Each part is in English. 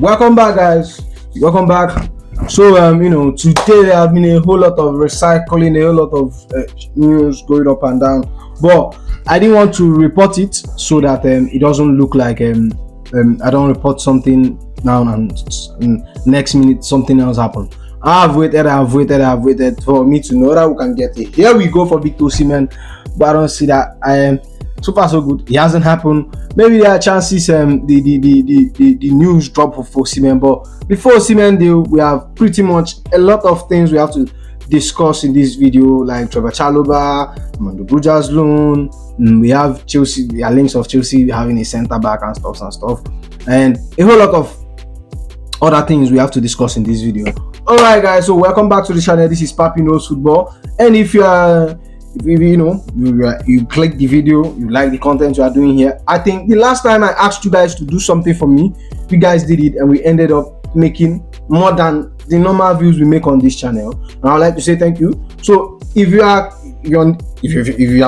Welcome back, guys. Welcome back. So, today there have been a whole lot of recycling, a whole lot of news going up and down. But I didn't want to report it so that it doesn't look like I don't report something now and next minute something else happened. I've waited for me to know that we can get it. Here we go for Victor Osimhen, but I don't see that. I am so far so good. It hasn't happened. Maybe there are chances the news drop for Osimhen, but before Osimhen deal, we have pretty much a lot of things we have to discuss in this video, like Trevoh Chalobah, Armando Broja's loan. We have Chelsea, there are links of Chelsea having a centre back and stuff, and a whole lot of other things we have to discuss in this video. Alright guys, so welcome back to the channel. This is Papi Knows Football, and if you click the video, you like the content you are doing here. I think the last time I asked you guys to do something for me, you guys did it, and we ended up making more than the normal views we make on this channel, and I'd like to say thank you. So if you are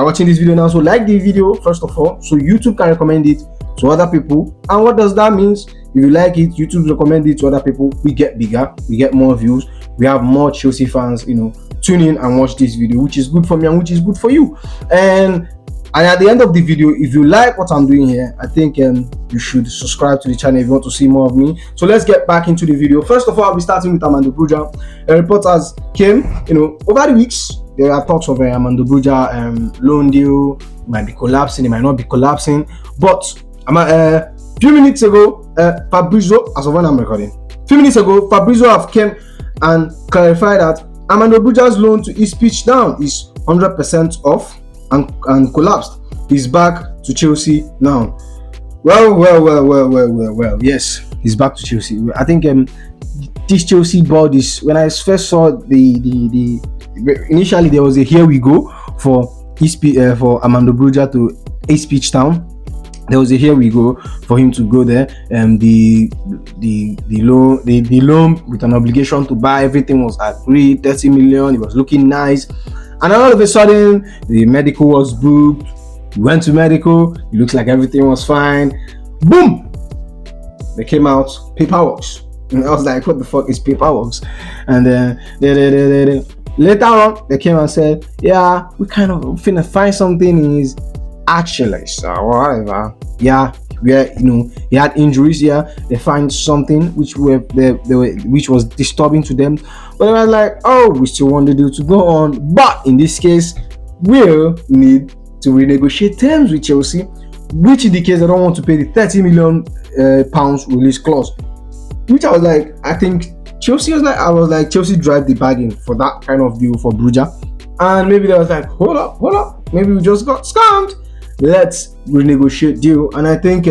watching this video now, so like the video first of all, so YouTube can recommend it to other people. And what does that mean? If you like it, YouTube recommend it to other people, we get bigger, we get more views, we have more Chelsea fans, tune in and watch this video, which is good for me and which is good for you. And at the end of the video, if you like what I'm doing here, I think you should subscribe to the channel if you want to see more of me. So let's get back into the video. First of all, I'll be starting with Armando Broja. Reporters came, over the weeks. There are talks of Armando Broja loan deal. It might be collapsing, it might not be collapsing. But a few minutes ago, Fabrizio, as of when I'm recording, Fabrizio have came and clarified that Armando Broja's loan to East pitch down is 100% off and collapsed. He's back to Chelsea now. Well. Yes, he's back to Chelsea. I think this Chelsea board is, when I first saw the initially there was a here we go for for Armando Broja to East pitch town. There was a here we go for him to go there, and the loan with an obligation to buy, everything was agreed, 30 million. It was looking nice, and all of a sudden the medical was booked. We went to medical. It looks like everything was fine. Boom! They came out paperwork, and I was like, "What the fuck is paperwork?" And then later on, they came and said, "Yeah, we kind of finna find something in his Achilles or whatever." Yeah, where he had injuries. Yeah, they find something which was disturbing to them, but I was like, "Oh, we still want the deal to go on." But in this case, we'll need to renegotiate terms with Chelsea, which in the case they don't want to pay the 30 million pounds release clause. Which I was like, I think Chelsea was like, Chelsea drive the bargain for that kind of deal for Broja, and maybe they was like, hold up, maybe we just got scammed. Let's renegotiate deal. And I think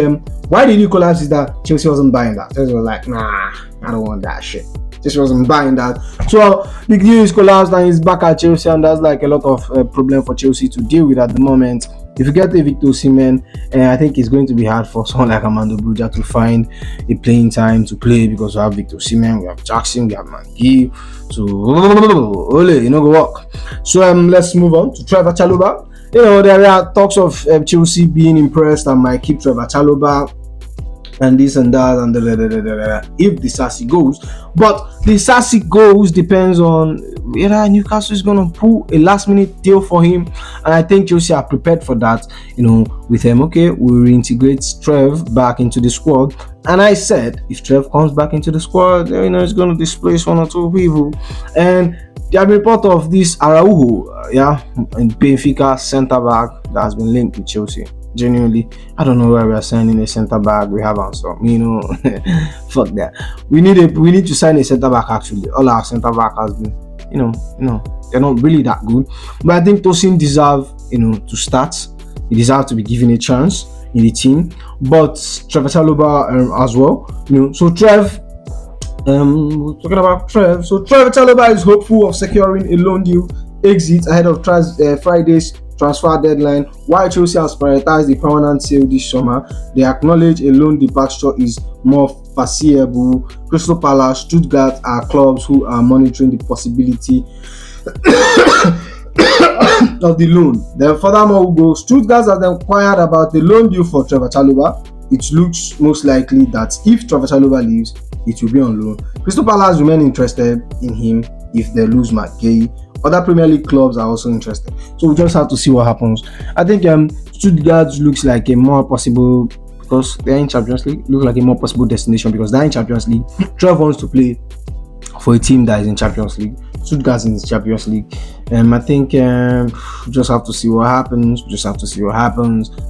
why did you collapse is that Chelsea wasn't buying that. Chelsea was like, nah, I don't want that shit. Chelsea wasn't buying that. So the deal is collapsed and he's back at Chelsea, and that's like a lot of problem for Chelsea to deal with at the moment. If you get a Victor Osimhen, I think it's going to be hard for someone like Armando Broja to find a playing time to play, because we have Victor Osimhen, we have Jackson, we have Maggie, so go work. So let's move on to Trevoh Chalobah. There are talks of Chelsea being impressed and might keep Trevoh Chalobah and this and that and if the Sassy goes. But the Sassy goes depends on whether Newcastle is going to pull a last minute deal for him, and I think Chelsea are prepared for that. With him, okay, we'll reintegrate Trev back into the squad. And I said, if Trev comes back into the squad, it's going to displace one or two people. And there have been report of this Araujo, and Benfica centre back that has been linked with Chelsea. Genuinely, I don't know where we are signing a centre back. We haven't, so fuck that. We need to sign a centre back. Actually, all our centre back has been, they're not really that good. But I think Tosin deserve, to start. He deserves to be given a chance in the team. But Trevoh Chalobah as well. So we're talking about Trev. So Trevoh Chalobah is hopeful of securing a loan deal exit ahead of Friday's transfer deadline. While Chelsea has prioritized the permanent sale this summer, they acknowledge a loan departure is more foreseeable. Crystal Palace, Stuttgart are clubs who are monitoring the possibility of the loan. Then furthermore, Stuttgart has inquired about the loan deal for Trevoh Chalobah, it looks most likely that if Trevoh Chalobah leaves, it will be on loan. Crystal Palace remain interested in him if they lose McGay. Other Premier League clubs are also interested. So we just have to see what happens. I think Stuttgart looks like a more possible, because they're in Champions League, look like a more possible destination because they're in Champions League. Trevoh wants to play for a team that is in Champions League. Stuttgart in the Champions League. I think we just have to see what happens.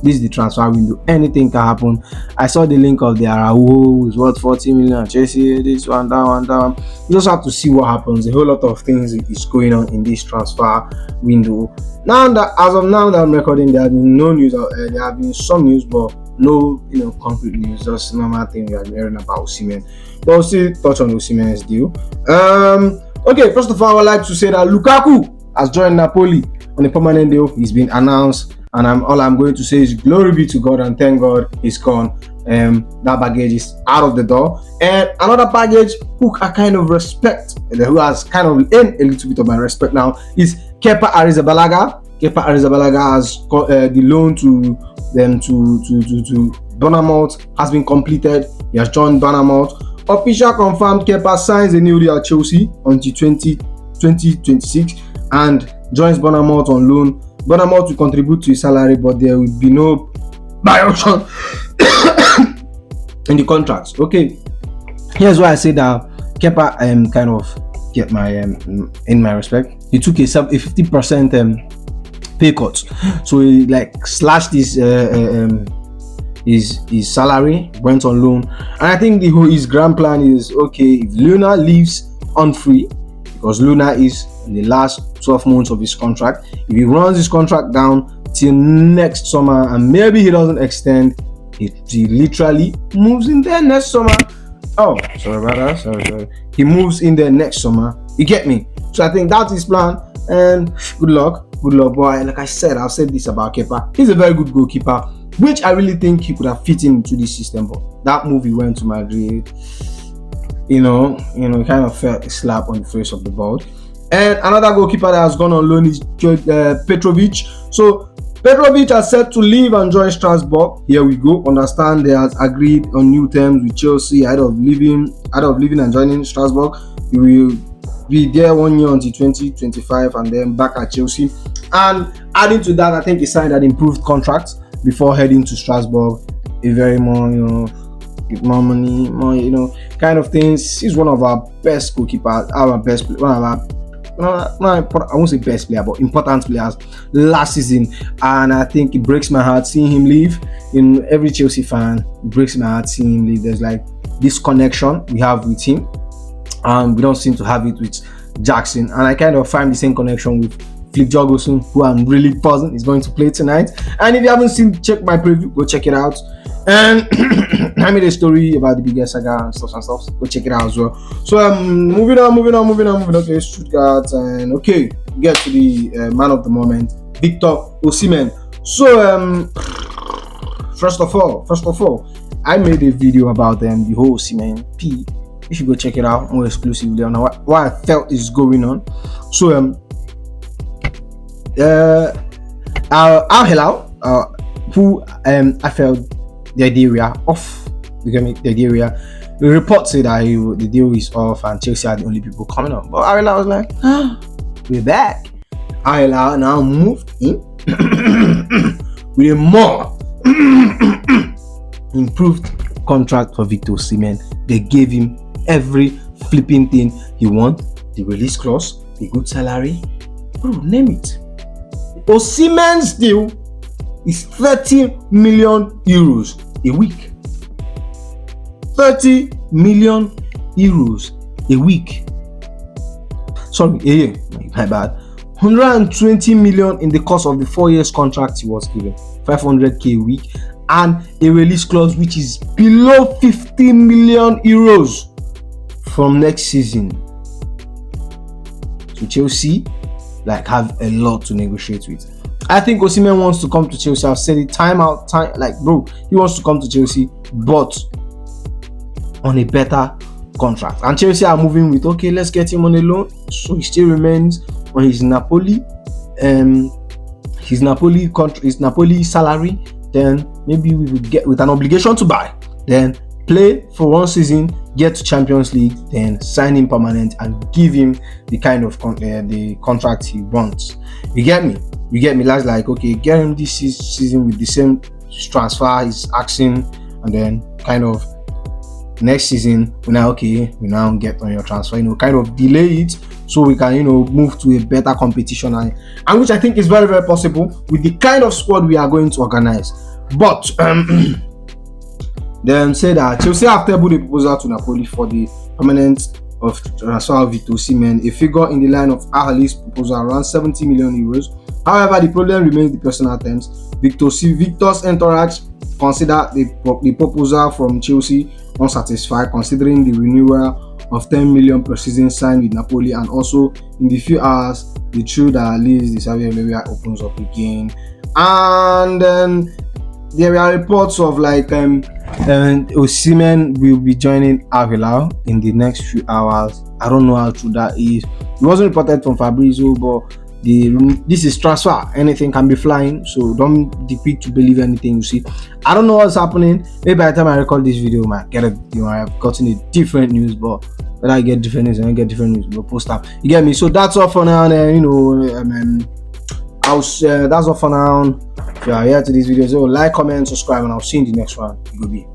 This is the transfer window. Anything can happen. I saw the link of the Araujo is worth 40 million. Chelsea, this one, that one. We just have to see what happens. A whole lot of things is going on in this transfer window. Now that as of now that I'm recording, there have been no news. There have been some news, but no, concrete news. Just normal thing we are hearing about Osimhen. But we'll still touch on Osimhen's deal. Okay, first of all, I would like to say that Lukaku has joined Napoli on a permanent deal. He's been announced, and all I'm going to say is glory be to God and thank God he's gone. That baggage is out of the door. And another baggage who I kind of respect, who has kind of earned a little bit of my respect now, is Kepa Arrizabalaga. Kepa Arrizabalaga has got the loan to Bournemouth has been completed. He has joined Bournemouth. Official confirmed Kepa signs a new deal at Chelsea until 2026 and joins Bournemouth on loan. Bournemouth will contribute to his salary, but there will be no buy option in the contracts. Okay, here's why I say that Kepa kind of get my in my respect. He took a 50% pay cut, so he like slashed his salary, went on loan, and I think his grand plan is okay if Luna leaves on free, because Luna is in the last 12 months of his contract. If he runs his contract down till next summer and maybe he doesn't extend, he literally moves in there next summer. Oh, sorry about that. Sorry. He moves in there next summer. You get me? So I think that's his plan. And good luck, boy. Like I said, I've said this about Kepa. He's a very good goalkeeper, which I really think he could have fit into this system. But that move he went to Madrid, kind of felt a slap on the face of the ball. And another goalkeeper that has gone on loan is Petrovic. So Petrovic has set to leave and join Strasbourg. Here we go. Understand they has agreed on new terms with Chelsea ahead of leaving and joining Strasbourg. He will be there 1 year until 2025 and then back at Chelsea. And adding to that, I think he signed an improved contract before heading to Strasbourg. A very more, get more money, more, kind of things. He's one of our best goalkeepers, I won't say best player, but important players last season. And I think it breaks my heart seeing him leave. In every Chelsea fan, it breaks my heart seeing him leave. There's like this connection we have with him, and we don't seem to have it with Jackson. And I kind of find the same connection with Flick Jorgensen, who I'm really buzzing is going to play tonight. And if you haven't check my preview, go check it out. And I made a story about the biggest saga and stuff. Go check it out as well. So moving on. Okay, Stuttgart, and okay, get to the man of the moment, Victor Osimhen. So first of all, I made a video about the whole Osimhen P. You should go check it out more exclusively on what I felt is going on. So Al Hilal, who I felt the idea off. The report said that the deal is off and Chelsea are the only people coming up. But Al Hilal was like, we're back. Al Hilal now moved in with a more improved contract for Victor Osimhen. They gave him every flipping thing he wants. The release clause, the good salary, bro, name it. Osimhen's deal is 30 million euros a week. 30 million euros a week. Sorry, a year. My bad. 120 million in the course of the 4 years contract he was given. 500k a week, and a release clause which is below 50 million euros from next season. So Chelsea have a lot to negotiate with. I think Osimhen wants to come to Chelsea. I've said it time, bro, he wants to come to Chelsea, but on a better contract. And Chelsea are moving with, okay, let's get him on a loan. So he still remains on his Napoli salary, then maybe we will get with an obligation to buy, then play for 1 season, get to Champions League, then sign him permanent and give him the kind of the contract he wants. You get me? That's like, okay, get him this season with the same transfer he's asking, and then kind of next season we now get on your transfer, kind of delay it so we can move to a better competition, and which I think is very, very possible with the kind of squad we are going to organize. But then say that Chelsea have tabled a proposal to Napoli for the permanent of transfer of Osimhen, a figure in the line of Ahly's proposal around 70 million euros. However, the problem remains the personal terms. Victor's entourage consider the proposal from Chelsea unsatisfied, considering the renewal of 10 million per season signed with Napoli, and also in the few hours the truth that at least the Saudi area opens up again. And then there are reports of Osimhen will be joining Avila in the next few hours. I don't know how true that is. It wasn't reported from Fabrizio, but this is transfer. Anything can be flying, so don't be quick to believe anything you see. I don't know what's happening. Maybe by the time I record this video, I have gotten a different news, but when I get different news, we'll post up. You get me? So that's all for now. That's all for now. If you are here to this video, so like, comment, subscribe, and I'll see you in the next one. Goodbye.